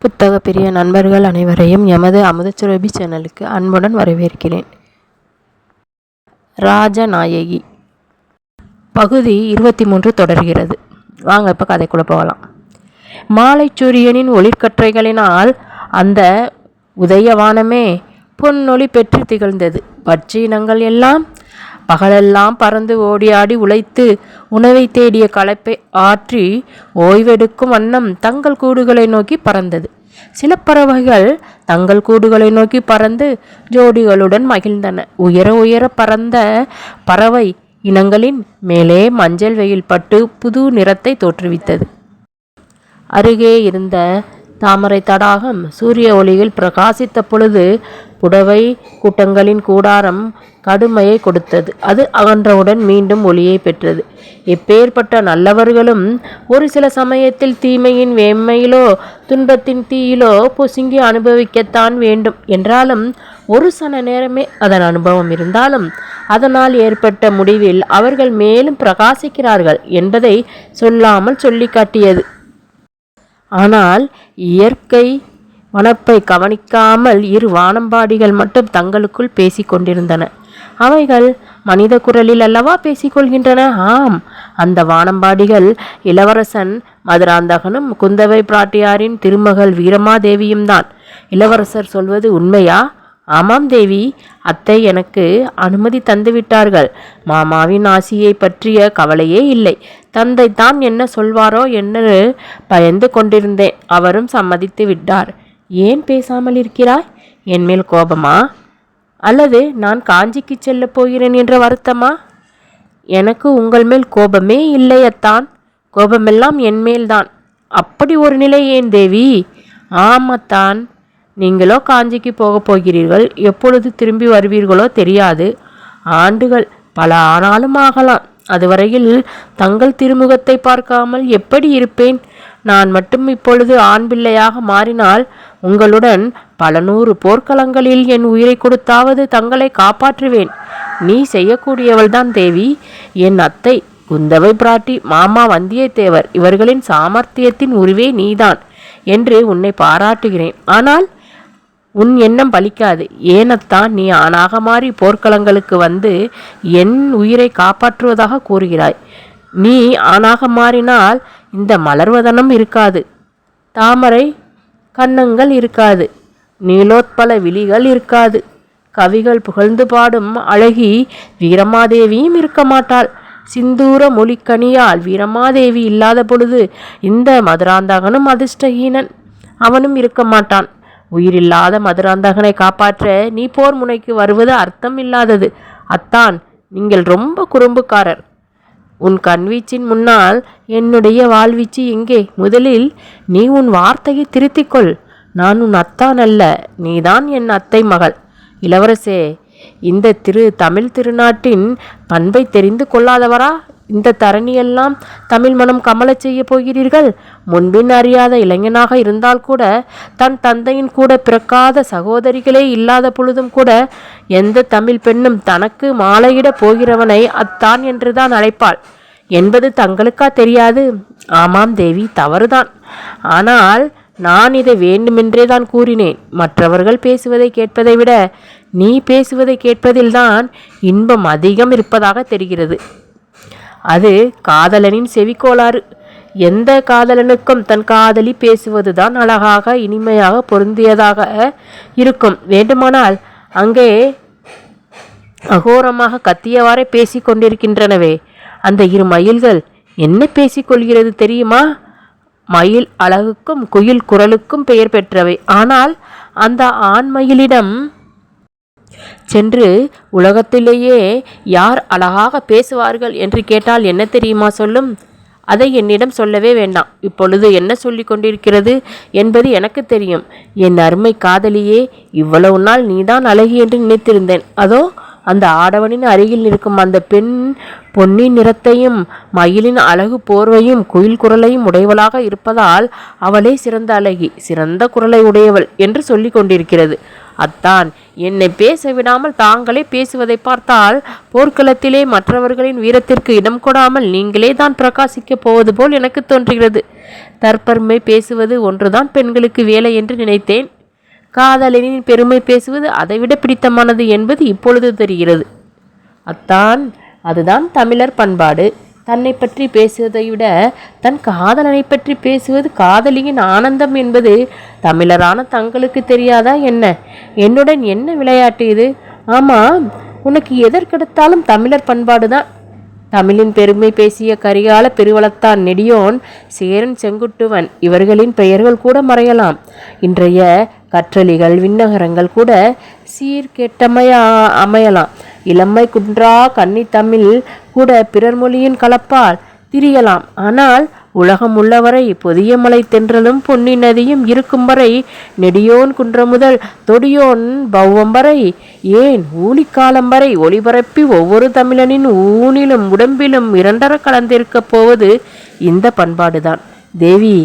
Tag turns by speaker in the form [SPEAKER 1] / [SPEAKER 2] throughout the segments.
[SPEAKER 1] புத்தக பிரிய நண்பர்கள் அனைவரையும் எமது அமுதசுரபி சேனலுக்கு அன்புடன் வரவேற்கிறேன். ராஜநாயகி பகுதி 23 தொடர்கிறது. வாங்க இப்போ கதைக்குள்ள போகலாம். மாலை சூரியனின் ஒளிர்கற்றைகளினால் அந்த உதயவானமே பொன்னொளி பெற்று திகழ்ந்தது. பட்சி இனங்கள் எல்லாம் பகலெல்லாம் பறந்து ஓடியாடி உழைத்து உணவை தேடிய களைப்பை ஆற்றி ஓய்வெடுக்கும் வண்ணம் தங்கள் கூடுகளை நோக்கி பறந்தது. சில பறவைகள் தங்கள் கூடுகளை நோக்கி பறந்து ஜோடிகளுடன் மகிழ்ந்தன. உயர உயர பறந்த பறவை இனங்களின் மேலே மஞ்சள் வெயில் பட்டு புது நிறத்தை தோற்றுவித்தது. அருகே இருந்த தாமரை தடாகம் சூரிய ஒளியில் பிரகாசித்த பொழுது புடவை கூட்டங்களின் கூடாரம் கடுமையை கொடுத்தது. அது அகன்றவுடன் மீண்டும் ஒளியை பெற்றது. எப்பேற்பட்ட நல்லவர்களும் ஒரு சில சமயத்தில் தீமையின் வெம்மையிலோ துன்பத்தின் தீயிலோ பொசுங்கி அனுபவிக்கத்தான் வேண்டும். என்றாலும் ஒரு சன நேரமே அதன் அனுபவம் இருந்தாலும் அதனால் ஏற்பட்ட முடிவில் அவர்கள் மேலும் பிரகாசிக்கிறார்கள் என்பதை சொல்லாமல் சொல்லி காட்டியது. ஆனால் இயற்கை வனப்பை கவனிக்காமல் இரு வானம்பாடிகள் மட்டும் தங்களுக்குள் பேசிக்கொண்டிருந்தன. அவைகள் மனித குரலில் அல்லவா பேசிக்கொள்கின்றன. ஆம், அந்த வானம்பாடிகள் இளவரசன் மதுராந்தகனும் குந்தவை பிராட்டியாரின் திருமகள் வீரமாதேவியும் தான். இளவரசர் சொல்வது உண்மையா? ஆமாம் தேவி, அத்தை எனக்கு அனுமதி தந்துவிட்டார்கள். மாமாவின் ஆசியை பற்றிய கவலையே இல்லை. தந்தை தான் என்ன சொல்வாரோ என்று பயந்து கொண்டிருந்தேன். அவரும் சம்மதித்து விட்டார். ஏன் பேசாமல் இருக்கிறாய்? என்மேல் கோபமா? அல்லது நான் காஞ்சிக்கு செல்ல போகிறேன் என்ற வருத்தமா? எனக்கு உங்கள் மேல் கோபமே இல்லையத்தான். கோபமெல்லாம் என்மேல்தான். அப்படி ஒரு நிலை ஏன் தேவி? ஆமத்தான், நீங்களோ காஞ்சிக்கு போகப் போகிறீர்கள். எப்பொழுது திரும்பி வருவீர்களோ தெரியாது. ஆண்டுகள் பல ஆனாலும் ஆகலாம். அதுவரையில் தங்கள் திருமுகத்தை பார்க்காமல் எப்படி இருப்பேன்? நான் மட்டும் இப்பொழுது ஆண் பிள்ளையாக மாறினால் உங்களுடன் பல 100 போர்க்களங்களில் என் உயிரை கொடுத்தாவது தங்களை காப்பாற்றுவேன். நீ செய்யக்கூடியவள்தான் தேவி. என் அத்தை குந்தவை பிராட்டி, மாமா வந்தியத்தேவர் இவர்களின் சாமர்த்தியத்தின் உருவே நீதான் என்று உன்னை பாராட்டுகிறேன். ஆனால் உன் எண்ணம் பலிக்காது. ஏனத்தான் நீ ஆணாக மாறி போர்க்களங்களுக்கு வந்து என் உயிரை காப்பாற்றுவதாக கூறுகிறாய்? நீ ஆணாக மாறினால் இந்த மலர்வதனம் இருக்காது, தாமரை கன்னங்கள் இருக்காது, நீலோத்பல விழிகள் இருக்காது, கவிகள் புகழ்ந்து பாடும் அழகி வீரமாதேவியும் இருக்க மாட்டாள். சிந்தூர மொழிக்கனியால் வீரமாதேவி இல்லாத பொழுது இந்த மதுராந்தகனும் அதிர்ஷ்டஹீனன். அவனும் இருக்க மாட்டான். உயிரில்லாத மதுராந்தகனை காப்பாற்ற நீ போர் முனைக்கு வருவது அர்த்தம் இல்லாதது. அத்தான், நீங்கள் ரொம்ப குறும்புக்காரர். உன் கண்வீச்சின் முன்னால் என்னுடைய வாழ்வீச்சு எங்கே? முதலில் நீ உன் வார்த்தையை திருத்திக்கொள். நான் உன் அத்தான் அல்ல, நீதான் என் அத்தை மகள். இளவரசே, இந்த தமிழ் திருநாட்டின் பண்பை தெரிந்து கொள்ளாதவரா இந்த தரணியெல்லாம் தமிழ் மனம் கமலச் செய்ய போகிறீர்கள்? முன்பின் அறியாத இளைஞனாக இருந்தால் கூட, தன் தந்தையின் கூட பிறக்காத சகோதரிகளே இல்லாத பொழுதும் கூட எந்த தமிழ் பெண்ணும் தனக்கு மாலையிட போகிறவனை அத்தான் என்றுதான் அழைப்பாள் என்பது தங்களுக்கா தெரியாது? ஆமாம் தேவி, தவறுதான். ஆனால் நான் இதை வேண்டுமென்றே தான் கூறினேன். மற்றவர்கள் பேசுவதை கேட்பதை விட நீ பேசுவதை கேட்பதில்தான் இன்பம் அதிகம் இருப்பதாக தெரிகிறது. அது காதலனின் செவிக்கோளாறு. எந்த காதலனுக்கும் தன் காதலி பேசுவதுதான் அழகாக இனிமையாக பொருந்தியதாக இருக்கும். வேண்டுமானால் அங்கே அகோரமாக கத்தியவாறே பேசி கொண்டிருக்கின்றனவே அந்த 2 மயில்கள் என்ன பேசிக்கொள்கிறது தெரியுமா? மயில் அழகுக்கும் குயில் குரலுக்கும் பெயர் பெற்றவை. ஆனால் அந்த ஆண் மயிலிடம் சென்று உலகத்திலேயே யார் அழகாக பேசுவார்கள் என்று கேட்டால் என்ன தெரியுமா சொல்லும்? அதை என்னிடம் சொல்லவே வேண்டாம். இப்பொழுது என்ன சொல்லி கொண்டிருக்கிறது என்பது எனக்கு தெரியும். என் அருமை காதலியே, இவ்வளவு நாள் நீதான் அழகி என்று நினைத்திருந்தேன். அதோ அந்த ஆடவனின் அருகில் நிற்கும் அந்த பெண் பொன்னின் நிறத்தையும் மயிலின் அழகு போர்வையும் குயில் குரலையும் உடையவளாக இருப்பதால் அவளே சிறந்த அழகி, சிறந்த குரலை உடையவள் என்று சொல்லி கொண்டிருக்கிறது. அத்தான், என்னை பேச விடாமல் தாங்களே பேசுவதை பார்த்தால் போர்க்களத்திலே மற்றவர்களின் வீரத்திற்கு இடம் கொடாமல் நீங்களே தான் பிரகாசிக்கப் போவது போல் எனக்கு தோன்றுகிறது. தற்பெருமை பேசுவது ஒன்றுதான் பெண்களுக்கு வேலை என்று நினைத்தேன். காதலனின் பெருமை பேசுவது அதைவிட பிடித்தமானது என்பது இப்பொழுது தெரிகிறது. அத்தான், அதுதான் தமிழர் பண்பாடு. தன்னை பற்றி பேசுவதை விட தன் காதலனை பற்றி பேசுவது காதலியின் ஆனந்தம் என்பது தமிழரான தங்களுக்கு தெரியாதா என்ன? என்னுடன் என்ன விளையாட்டு இது? ஆமாம், உனக்கு எதற்கெடுத்தாலும் தமிழர் பண்பாடுதான். தமிழின் பெருமை பேசிய கரிகால பெருவளத்தான், நெடியோன், சேரன், செங்குட்டுவன் இவர்களின் பெயர்கள் கூட மறையலாம். இன்றைய கற்றளிகள் விண்ணகரங்கள் கூட சீர்கெட்டமையா அமையலாம். இளமை குன்றா கன்னி தமிழ் கூட பிறர் மொழியின் கலப்பால் திரியலாம். ஆனால் உலகம் உள்ளவரை பொதிய மலை தென்றலும் பொன்னி நதியும் இருக்கும் வரை, நெடியோன் குன்றம் முதல் தொடியோன் பௌவம் வரை, ஏன் ஊழிக்காலம் வரை ஒளிபரப்பி ஒவ்வொரு தமிழனின் ஊனிலும் உடம்பிலும் இரண்டர கலந்திருக்கப் போவது இந்த பண்பாடுதான். தேவி,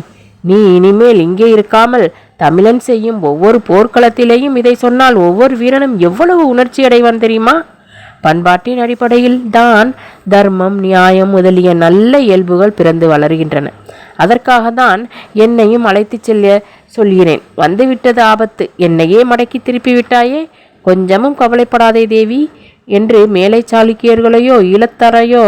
[SPEAKER 1] நீ இனிமேல் இங்கே இருக்காமல் தமிழன் செய்யும் ஒவ்வொரு போர்க்களத்திலேயும் இதை சொன்னால் ஒவ்வொரு வீரனும் எவ்வளவு உணர்ச்சி அடைவான் தெரியுமா? பண்பாட்டின் அடிப்படையில் தான் தர்மம், நியாயம் முதலிய நல்ல இயல்புகள் பிறந்து வளர்கின்றன. அதற்காக தான் என்னையும் அழைத்து செல்ல சொல்கிறேன். வந்துவிட்டது ஆபத்து, என்னையே மடக்கி திருப்பி விட்டாயே. கொஞ்சமும் கவலைப்படாதே தேவி என்று மேலை சாளுக்கியர்களையோ ஈழத்தரையோ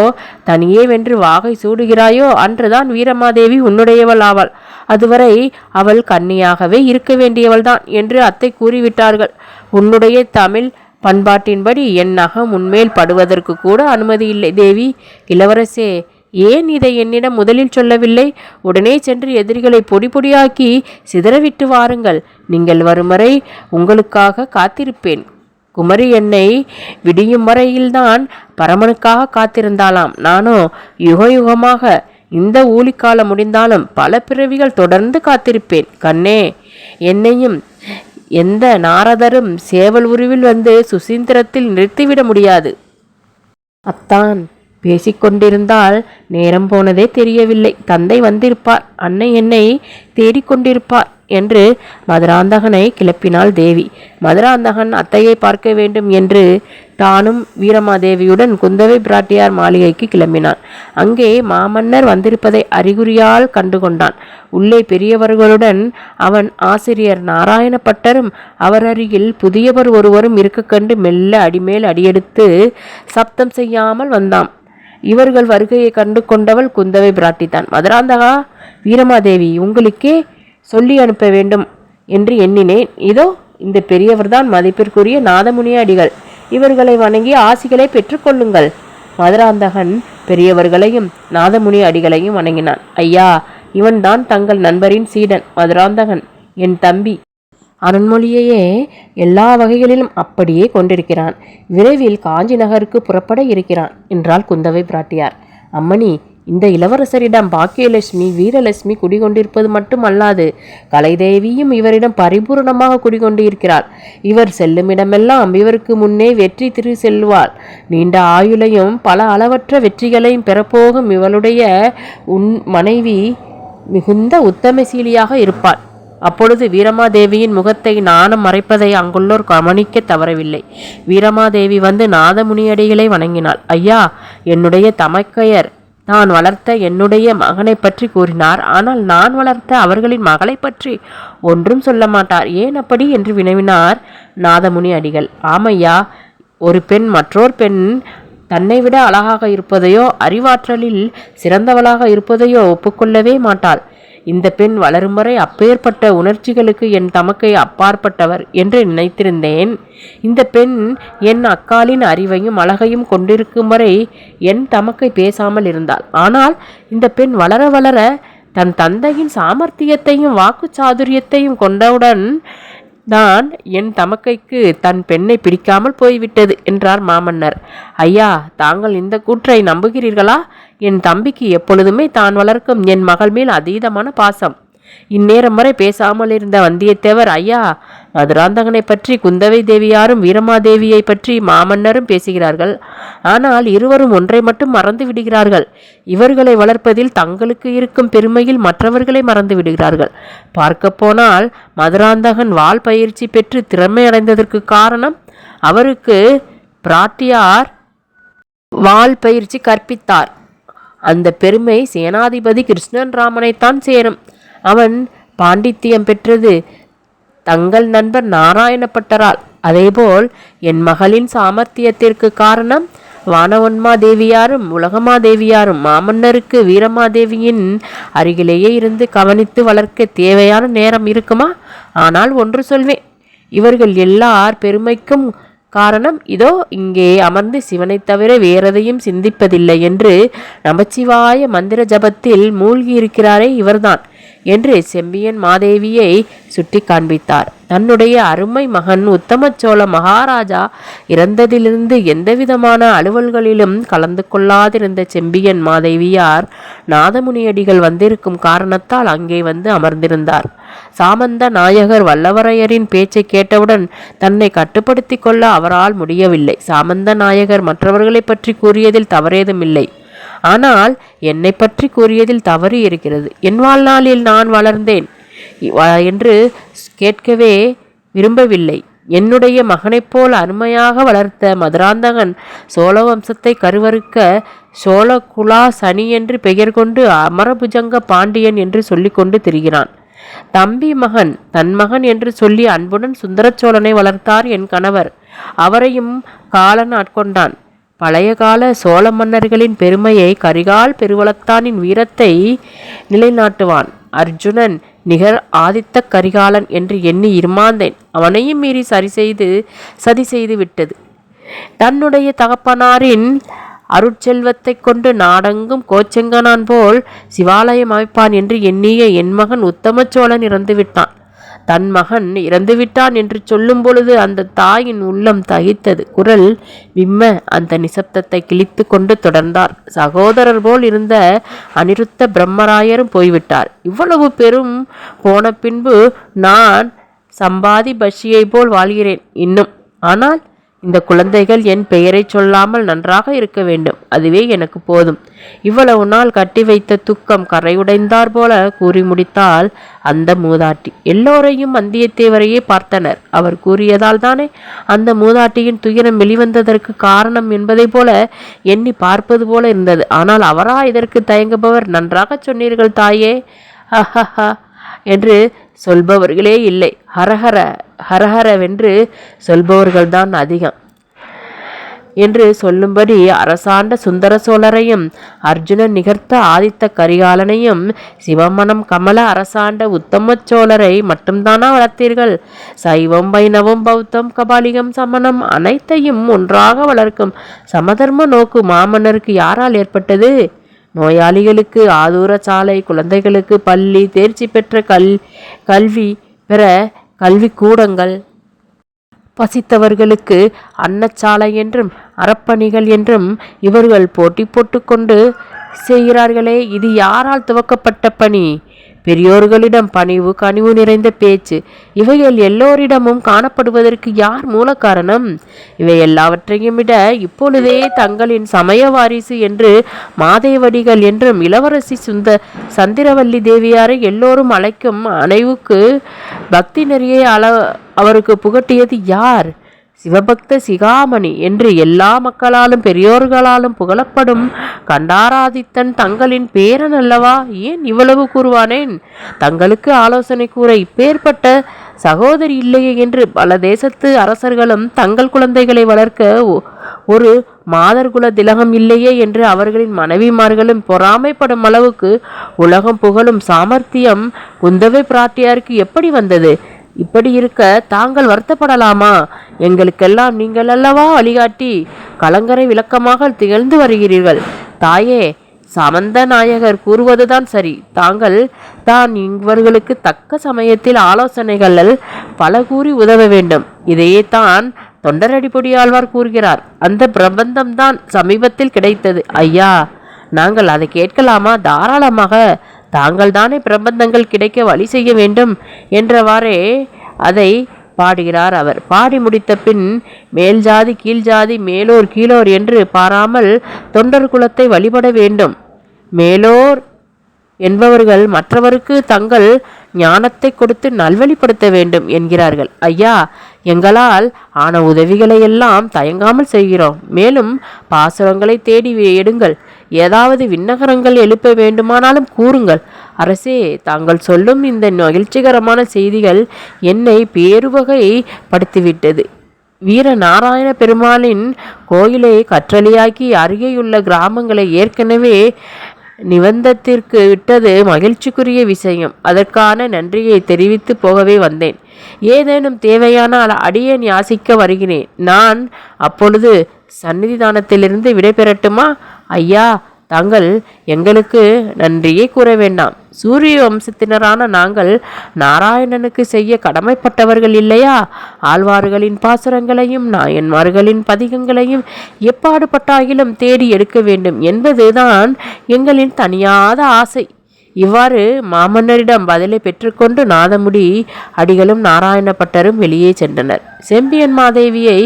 [SPEAKER 1] தனியே வென்று வாகை சூடுகிறாயோ அன்றுதான் வீரமாதேவி உன்னுடையவள் ஆவாள். அதுவரை அவள் கன்னியாகவே இருக்க வேண்டியவள்தான் என்று அத்தை கூறிவிட்டார்கள். உன்னுடைய தமிழ் பண்பாட்டின்படி என் நகம் உன்மேல் படுவதற்கு கூட அனுமதி இல்லை தேவி. இளவரசே, ஏன் இதை என்னிடம் முதலில் சொல்லவில்லை? உடனே சென்று எதிரிகளை பொடி பொடியாக்கி சிதறவிட்டு வாருங்கள். நீங்கள் வரும் வரை உங்களுக்காக காத்திருப்பேன். குமரி என்னை விடியும் வரையில்தான் பரமனுக்காக காத்திருந்தாலாம். நானோ யுக யுகமாக, இந்த ஊழிக்காலம் முடிந்தாலும் பல பிறவிகள் தொடர்ந்து காத்திருப்பேன். கண்ணே, என்னையும் எந்த நாரதரும் சேவல் உருவில் வந்து சுசீந்திரத்தில் நிறுத்திவிட முடியாது. அத்தான், பேசிக்கொண்டிருந்தால் நேரம் போனதே தெரியவில்லை. தந்தை வந்திருப்பார், அன்னை என்னை தேடிக்கொண்டிருப்பார் என்று மதுராந்தகனை கிளப்பினாள் தேவி. மதுராந்தகன் அத்தையை பார்க்க வேண்டும் என்று தானும் வீரமாதேவியுடன் குந்தவை பிராட்டியார் மாளிகைக்கு கிளம்பினான். அங்கே மாமன்னர் வந்திருப்பதை அறிகுறியால் கண்டுகொண்டான். உள்ளே பெரியவர்களுடன் அவன் ஆசிரியர் நாராயணப்பட்டரும் அவர் அருகில் புதியவர் ஒருவரும் இருக்க கண்டு மெல்ல அடிமேல் அடியெடுத்து சப்தம் செய்யாமல் வந்தான். இவர்கள் வருகையை கண்டு கொண்டவள் குந்தவை பிராட்டித்தான். மதுராந்தகா, வீரமாதேவி உங்களுக்கே சொல்லி அனுப்ப வேண்டும் என்று எண்ணினேன். இதோ இந்த பெரியவர்தான் மதிப்பிற்குரிய நாதமுனி அடிகள். இவர்களை வணங்கி ஆசிகளை பெற்றுக்கொள்ளுங்கள். மதுராந்தகன் பெரியவர்களையும் நாதமுனி அடிகளையும் வணங்கினான். ஐயா, இவன்தான் தங்கள் நண்பரின் சீடன் மதுராந்தகன், என் தம்பி. அருண்மொழியையே எல்லா வகைகளிலும் அப்படியே கொண்டிருக்கிறான். விரைவில் காஞ்சி நகருக்கு புறப்பட இருக்கிறான் என்றாள் குந்தவை பிராட்டியார். அம்மணி, இந்த இளவரசரிடம் பாக்கியலட்சுமி, வீரலட்சுமி குடிகொண்டிருப்பது மட்டுமல்லாது கலைதேவியும் இவரிடம் பரிபூர்ணமாக குடிகொண்டிருக்கிறாள். இவர் செல்லுமிடமெல்லாம் இவருக்கு முன்னே வெற்றி திரு செல்வாள். நீண்ட ஆயுளையும் பல அளவற்ற வெற்றிகளையும் பெறப்போகும் இவளுடைய மனைவி மிகுந்த உத்தமசீலியாக இருப்பாள். அப்பொழுது வீரமாதேவியின் முகத்தை நாணம் மறைப்பதை அங்குள்ளோர் கவனிக்க தவறவில்லை. வீரமாதேவி வந்து நாதமுனியடிகளை வணங்கினாள். ஐயா, என்னுடைய தமக்கையர் நான் வளர்த்த என்னுடைய மகனை பற்றி கூறினார். ஆனால் நான் வளர்த்த அவர்களின் மகளை பற்றி ஒன்றும் சொல்ல மாட்டார். ஏன் அப்படி என்று வினவினார் நாதமுனி அடிகள். ஆமையா, ஒரு பெண் மற்றொரு பெண் தன்னை விட அழகாக இருப்பதையோ அறிவாற்றலில் சிறந்தவளாக இருப்பதையோ ஒப்புக்கொள்ளவே மாட்டாள். இந்த பெண் வளரும் வரை அப்பேற்பட்ட உணர்ச்சிகளுக்கு என் தமக்கை அப்பாற்பட்டவர் என்று நினைத்திருந்தேன். இந்த பெண் என் அக்காலின் அறிவையும் அழகையும் கொண்டிருக்கும் வரை என் தமக்கை பேசாமல் இருந்தாள். ஆனால் இந்த பெண் வளர வளர தன் தந்தையின் சாமர்த்தியத்தையும் வாக்கு சாதுரியத்தையும் கொண்டவுடன் தான் என் தமக்கைக்கு தன் பெண்ணை பிடிக்காமல் போய்விட்டது என்றார் மாமன்னர். ஐயா, தாங்கள் இந்த கூற்றை நம்புகிறீர்களா? என் தம்பிக்கு எப்பொழுதுமே தான் வளர்க்கும் என் மகள் மேல் அதீதமான பாசம். இந்நேரம் வரை பேசாமல் இருந்த வந்தியத்தேவர், ஐயா, மதுராந்தகனை பற்றி குந்தவை தேவியாரும் வீரமாதேவியை பற்றி மாமன்னரும் பேசுகிறார்கள். ஆனால் இருவரும் ஒன்றை மட்டும் மறந்து விடுகிறார்கள். இவர்களை வளர்ப்பதில் தங்களுக்கு இருக்கும் பெருமையில் மற்றவர்களை மறந்து விடுகிறார்கள். பார்க்க போனால் மதுராந்தகன் வாள் பயிற்சி பெற்று திறமை அடைந்ததற்கு காரணம் அவருக்கு பிராட்டியார் வாள் பயிற்சி கற்பித்தார். அந்த பெருமை சேனாதிபதி கிருஷ்ணன் ராமனைத்தான் சேரும். அவன் பாண்டித்தியம் பெற்றது தங்கள் நண்பர் நாராயணப்பட்டரால். அதேபோல் என் மகளின் சாமர்த்தியத்திற்கு காரணம் வானவன்மா தேவியாரும் உலகமாதேவியாரும். மாமன்னருக்கு வீரமாதேவியின் அருகிலேயே இருந்து கவனித்து வளர்க்க தேவையான நேரம் இருக்குமா? ஆனால் ஒன்று சொல்வேன், இவர்கள் எல்லார் பெருமைக்கும் காரணம் இதோ இங்கே அமர்ந்து சிவனை தவிர வேறெதையும் சிந்திப்பதில்லை என்று நமச்சிவாய மந்திர ஜபத்தில் மூழ்கியிருக்கிறாரே இவர்தான் என்று செம்பியன் மாதேவியை சுட்டி காண்பித்தார். தன்னுடைய அருமை மகன் உத்தமச்சோழ மகாராஜா இறந்ததிலிருந்து எந்தவிதமான அலுவல்களிலும் கலந்து கொள்ளாதிருந்த செம்பியன் மாதேவியார் நாதமுனியடிகள் வந்திருக்கும் காரணத்தால் அங்கே வந்து அமர்ந்திருந்தார். சாமந்த நாயகர் வல்லவரையரின் பேச்சை கேட்டவுடன் தன்னை கட்டுப்படுத்தி கொள்ள அவரால் முடியவில்லை. சாமந்த நாயகர் மற்றவர்களை பற்றி கூறியதில் தவறேதுமில்லை. ஆனால் என்னை பற்றி கூறியதில் தவறு இருக்கிறது. என் வாழ்நாளில் நான் வளர்ந்தேன் என்று கேட்கவே விரும்பவில்லை. என்னுடைய மகனைப் போல் அருமையாக வளர்த்த மதுராந்தகன் சோழ வம்சத்தை கருவறுக்க சோழகுலா சனி என்று பெயர் கொண்டு அமரபுஜங்க பாண்டியன் என்று சொல்லிக்கொண்டு திரிகிறான். தம்பி மகன் தன் மகன் என்று சொல்லி அன்புடன் சுந்தரச்சோழனை வளர்த்தார் என் கணவர். அவரையும் காலன் ஆட்கொண்டான். பழைய கால சோழ மன்னர்களின் பெருமையை கரிகால் பெருவளத்தானின் வீரத்தை நிலைநாட்டுவான். அர்ஜுனன் நிகர் ஆதித்த கரிகாலன் என்று எண்ணி இருமாந்தேன். அவனையும் மீறி சதி செய்து விட்டது. தன்னுடைய தகப்பனாரின் அருட்செல்வத்தை கொண்டு நாடெங்கும் கோச்செங்கனான் போல் சிவாலயம் அமைப்பான் என்று எண்ணிய என் மகன் உத்தமச்சோழன் இறந்துவிட்டான். தன் மகன் இறந்துவிட்டான் என்று சொல்லும் பொழுது அந்த தாயின் உள்ளம் தகித்தது. குரல் விம்ம அந்த நிசப்தத்தை கிழித்து கொண்டு தொடர்ந்தார். சகோதரர் போல் இருந்த அனிருத்த பிரம்மராயரும் போய்விட்டார். இவ்வளவு பெரும் போன பின்பு நான் சம்பாதி பஷியை போல் வாழ்கிறேன் இன்னும். ஆனால் இந்த குழந்தைகள் என் பெயரை சொல்லாமல் நன்றாக இருக்க வேண்டும். அதுவே எனக்கு போதும். இவ்வளவு நாள் கட்டி வைத்த துக்கம் கரையுடைந்தார் போல கூறி முடித்தால் அந்த மூதாட்டி. எல்லோரையும் வந்தியத்தேவரையே பார்த்தனர். அவர் கூறியதால் தானே அந்த மூதாட்டியின் துயரம் வெளிவந்ததற்கு காரணம் என்பதை போல எண்ணி பார்ப்பது போல இருந்தது. ஆனால் அவரா இதற்கு தயங்குபவர்? நன்றாக சொன்னீர்கள் தாயே, ஹஹஹா என்று சொல்பவர்களே இல்லை. ஹரஹர ஹரஹரவென்று சொல்பவர்கள்தான் அதிகம் என்று சொல்லும்படி அரசாண்ட சுந்தர சோழரையும் அர்ஜுனன் நிகர்த்த ஆதித்த கரிகாலனையும் சிவமனம் கமல அரசாண்ட உத்தம சோழரை மட்டும்தானா வளர்த்தீர்கள்? சைவம் வைணவம் பௌத்தம் கபாலிகம் சமணம் அனைத்தையும் ஒன்றாக வளர்க்கும் சமதர்ம நோக்கு மாமன்னருக்கு யாரால் ஏற்பட்டது? நோயாளிகளுக்கு ஆதூர சாலை, குழந்தைகளுக்கு பள்ளி, தேர்ச்சி பெற்ற கல்வி பெற கல்வி கூடங்கள், பசித்தவர்களுக்கு அன்னச்சாலை என்றும் அறப்பணிகள் என்றும் இவர்கள் போட்டி போட்டுக்கொண்டு செய்கிறார்களே, இது யாரால் துவக்கப்பட்ட பணி? பெரியோர்களிடம் பணிவு கனிவு நிறைந்த பேச்சு இவைகள் எல்லோரிடமும் காணப்படுவதற்கு யார் மூல காரணம்? இவை எல்லாவற்றையும் விட இப்பொழுதே தங்களின் சமய வாரிசு என்று மாதேவடிகள் என்றும் இளவரசி சந்திரவல்லி தேவியாரை எல்லோரும் அழைக்கும் அணைவுக்கு பக்தி நெறியை அவருக்கு புகட்டியது யார்? சிவபக்த சிகாமணி என்று எல்லா மக்களாலும் பெரியோர்களாலும் புகழப்படும் கண்டாராதித்தன் தங்களின் பேரன் அல்லவா? ஏன் இவ்வளவு கூறுவானேன்? தங்களுக்கு ஆலோசனை கூற இப்பேற்பட்ட சகோதரி இல்லையே என்று பல தேசத்து அரசர்களும் தங்கள் குழந்தைகளை வளர்க்க ஒரு மாதர்குல திலகம் இல்லையே என்று அவர்களின் மனைவிமார்களும் பொறாமைப்படும் அளவுக்கு உலகம் புகழும் சாமர்த்தியம் குந்தவை பிராட்டியாருக்கு எப்படி வந்தது? இப்படி இருக்க தாங்கள் வருத்தப்படலாமா? எங்களுக்கெல்லாம் நீங்கள் அல்லவா வழிகாட்டி கலங்கரை விளக்கமாக திகழ்ந்து வருகிறீர்கள். தாயே, சமந்த நாயகர் கூறுவதுதான் சரி. தாங்கள் தான் இவர்களுக்கு தக்க சமயத்தில் ஆலோசனைகள் பல கூறி உதவ வேண்டும். இதையே தான் தொண்டரடிப்பொடியாழ்வார் கூறுகிறார். அந்த பிரபந்தம்தான் சமீபத்தில் கிடைத்தது. ஐயா, நாங்கள் அதை கேட்கலாமா? தாராளமாக. தாங்கள் தானே பிரபந்தங்கள் கிடைக்க வழி செய்ய வேண்டும் என்றவாறே அதை பாடுகிறார் அவர். பாடி முடித்த பின் மேல் ஜாதி கீழ் ஜாதி மேலோர் கீழோர் என்று பாராமல் தொண்டர் குலத்தை வழிபட வேண்டும். மேலோர் என்பவர்கள் மற்றவருக்கு தங்கள் ஞானத்தை கொடுத்து நல்வழிப்படுத்த வேண்டும் என்கிறார்கள். ஐயா, எங்களால் ஆன உதவிகளை எல்லாம் தயங்காமல் செய்கிறோம். மேலும் பாசுரங்களை தேடி எடுங்கள். ஏதாவது விண்ணகரங்கள் எழுப்ப வேண்டுமானாலும் கூறுங்கள். அரசே, தாங்கள் சொல்லும் இந்த மகிழ்ச்சிகரமான செய்திகள் என்னை பேருவகை படுத்திவிட்டது. வீர நாராயண பெருமாளின் கோயிலை கற்றளியாக்கி அருகேயுள்ள கிராமங்களை ஏற்கனவே நிபந்தத்திற்கு விட்டது மகிழ்ச்சிக்குரிய விஷயம். அதற்கான நன்றியை தெரிவித்து போகவே வந்தேன். ஏதேனும் தேவையானால் அடியேன் யாசிக்க வருகிறேன். நான் அப்பொழுது சந்நிதானத்திலிருந்து விடைபெறட்டுமா? ஐயா, தாங்கள் எங்களுக்கு நன்றியே கூற வேண்டாம். சூரிய வம்சத்தினரான நாங்கள் நாராயணனுக்கு செய்ய கடமைப்பட்டவர்கள் இல்லையா? ஆழ்வார்களின் பாசுரங்களையும் நாயன்மார்களின் பதிகங்களையும் எப்பாடுபட்டாகிலும் தேடி எடுக்க வேண்டும் என்பதுதான் எங்களின் தனியாத ஆசை. இவ்வாறு மாமன்னரிடம் பதிலை பெற்றுக்கொண்டு நாதமுடி அடிகளும் நாராயணப்பட்டரும் வெளியே சென்றனர். செம்பியன் மாதேவியை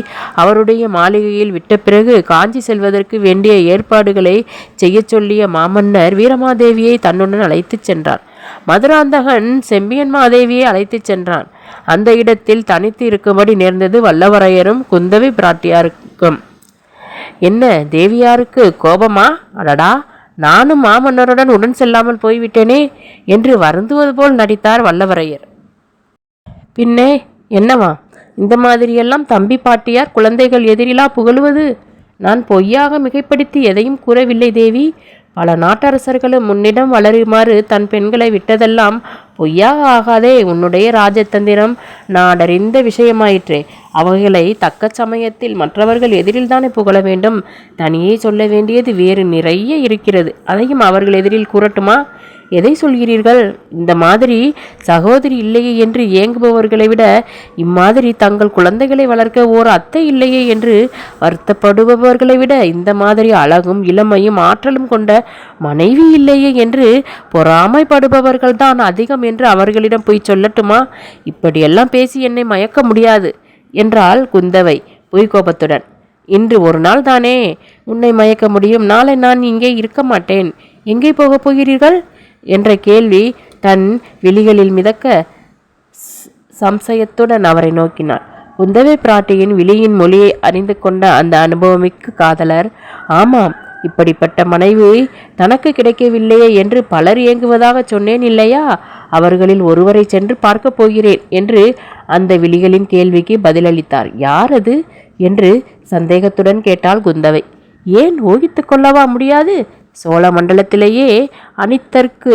[SPEAKER 1] அவருடைய மாளிகையில் விட்ட பிறகு காஞ்சி செல்வதற்கு வேண்டிய ஏற்பாடுகளை செய்ய சொல்லிய மாமன்னர் வீரமாதேவியை தன்னுடன் அழைத்துச் சென்றார். மதுராந்தகன் செம்பியன் மாதேவியை அழைத்துச் சென்றான். அந்த இடத்தில் தனித்து இருக்கும்படி நேர்ந்தது வல்லவரையரும் குந்தவை பிராட்டியாருக்கும். என்ன தேவியாருக்கு கோபமா? அடடா, நானும் மாமன்னருடன் உடன் செல்லாமல் போய்விட்டேனே என்று வருந்துவது போல் நடித்தார் வல்லவரையர். பின்னே என்னவா இந்த மாதிரியெல்லாம் தம்பி பாட்டியார் குழந்தைகள் எதிரிலா புகழுவது? நான் பொய்யாக மிகைப்படுத்தி எதையும் கூறவில்லை தேவி. பல நாட்டரசர்களும் முன்னிடம் வளருமாறு தன் பெண்களை விட்டதெல்லாம் பொய்யாக ஆகாதே. உன்னுடைய ராஜதந்திரம் நாடறிந்த விஷயமாயிற்றே. அவைகளை தக்க சமயத்தில் மற்றவர்கள் எதிரில் தானே புகழ வேண்டும். தனியே சொல்ல வேண்டியது வேறு நிறைய இருக்கிறது. அதையும் அவர்கள் எதிரில் கூறட்டுமா? எதை சொல்கிறீர்கள்? இந்த மாதிரி சகோதரி இல்லையே என்று ஏங்குபவர்களை விட இம்மாதிரி தங்கள் குழந்தைகளை வளர்க்க ஓர் அத்தை இல்லையே என்று வருத்தப்படுபவர்களை விட இந்த மாதிரி அழகும் இளமையும் ஆற்றலும் கொண்ட மனைவி இல்லையே என்று பொறாமைப்படுபவர்கள் தான் அதிகம் என்று அவர்களிடம் போய் சொல்லட்டுமா? இப்படியெல்லாம் பேசி என்னை மயக்க முடியாது என்றாள் குந்தவை பொய்கோபத்துடன். இன்று ஒரு நாள் தானே உன்னை மயக்க முடியும். நாளை நான் இங்கே இருக்க மாட்டேன். எங்கே போகப் போகிறீர்கள் என்ற கேள்வி தன் விழிகளில் மிதக்க சம்சயத்துடன் அவரை நோக்கினார். குந்தவை பிராட்டியின் விழியின் மொழியை அறிந்து கொண்ட அந்த அனுபவமிக்க காதலர், ஆமாம், இப்படிப்பட்ட மனைவி தனக்கு கிடைக்கவில்லையே என்று பலர் ஏங்குவதாக சொன்னேன் இல்லையா? அவர்களில் ஒருவரை சென்று பார்க்க போகிறேன் என்று அந்த விழிகளின் கேள்விக்கு பதிலளித்தார். யார் அது என்று சந்தேகத்துடன் கேட்டாள் குந்தவை. ஏன் ஊகித்து கொள்ளவா முடியாது? சோழ மண்டலத்திலேயே அனித்தற்கு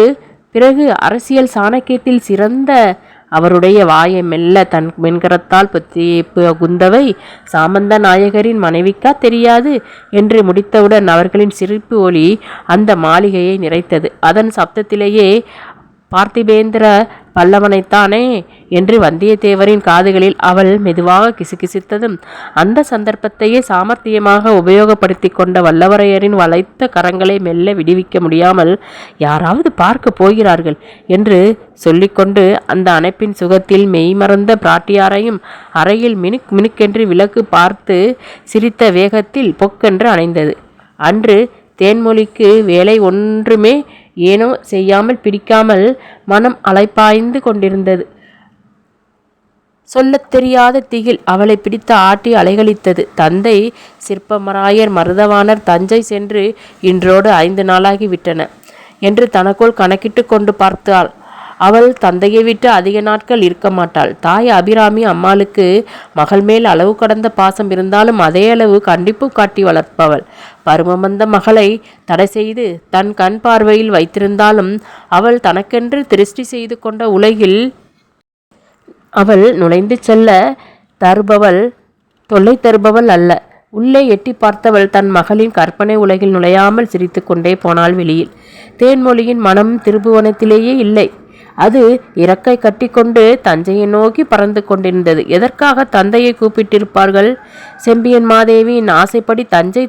[SPEAKER 1] பிறகு அரசியல் சாணக்கியத்தில் சிறந்த அவருடைய வாயை மெல்ல தன் மென்கரத்தால் பொத்திய குந்தவை, சாமந்த நாயகரின் மனைவிக்கா தெரியாது என்று முடித்தவுடன் அவர்களின் சிரிப்பு ஒலி அந்த மாளிகையை நிறைத்தது. அதன் சப்தத்திலேயே பார்த்திபேந்திர பல்லவனைத்தானே என்று வந்தியத்தேவரின் காதுகளில் அவள் மெதுவாக கிசுகிசுத்ததும் அந்த சந்தர்ப்பத்தையே சாமர்த்தியமாக உபயோகப்படுத்தி கொண்ட வல்லவரையரின் வளைத்த கரங்களை மெல்ல விடுவிக்க முடியாமல், யாராவது பார்க்க போகிறார்கள் என்று சொல்லிக்கொண்டு அந்த அணைப்பின் சுகத்தில் மெய்மறந்த பிராட்டியாரையும் அறையில் மினுக் மினுக்கென்று விளக்கு பார்த்து சிரித்த வேகத்தில் பொக்கென்று அணைந்தது. அன்று தேன்மொழிக்கு வேலை ஒன்றுமே ஏனோ செய்யாமல் பிடிக்காமல் மனம் அலைப்பாய்ந்து கொண்டிருந்தது. சொல்லத் தெரியாத திகில் அவளை பிடித்து ஆட்டி அலைகளித்தது. தந்தை சிற்பமராயர் மருதவாணர் தஞ்சை சென்று இன்றோடு 5 நாளாகி விட்டன என்று தனக்குள் கணக்கிட்டு கொண்டு பார்த்தாள். அவள் தந்தையை விட்டு அதிக நாட்கள் இருக்க மாட்டாள். தாய் அபிராமி அம்மாளுக்கு மகள் மேல் அளவு கடந்த பாசம் இருந்தாலும் அதே அளவு கண்டிப்பு காட்டி வளர்ப்பவள். பருவமந்த மகளை தடை செய்து தன் கண் பார்வையில் வைத்திருந்தாலும் அவள் தனக்கென்று திருஷ்டி செய்து கொண்ட உலகில் அவள் நுழைந்து செல்ல தொல்லை தருபவள் அல்ல. உள்ளே எட்டி பார்த்தவள் தன் மகளின் கற்பனை உலகில் நுழையாமல் சிரித்து கொண்டே போனாள். வெளியில் தேன்மொழியின் மனம் திருபுவனத்திலேயே இல்லை. அது இறக்கை கட்டிக்கொண்டு தஞ்சையை நோக்கி பறந்து கொண்டிருந்தது. எதற்காக தந்தையை கூப்பிட்டிருப்பார்கள்? செம்பியன் மாதேவியின் ஆசைப்படி தஞ்சை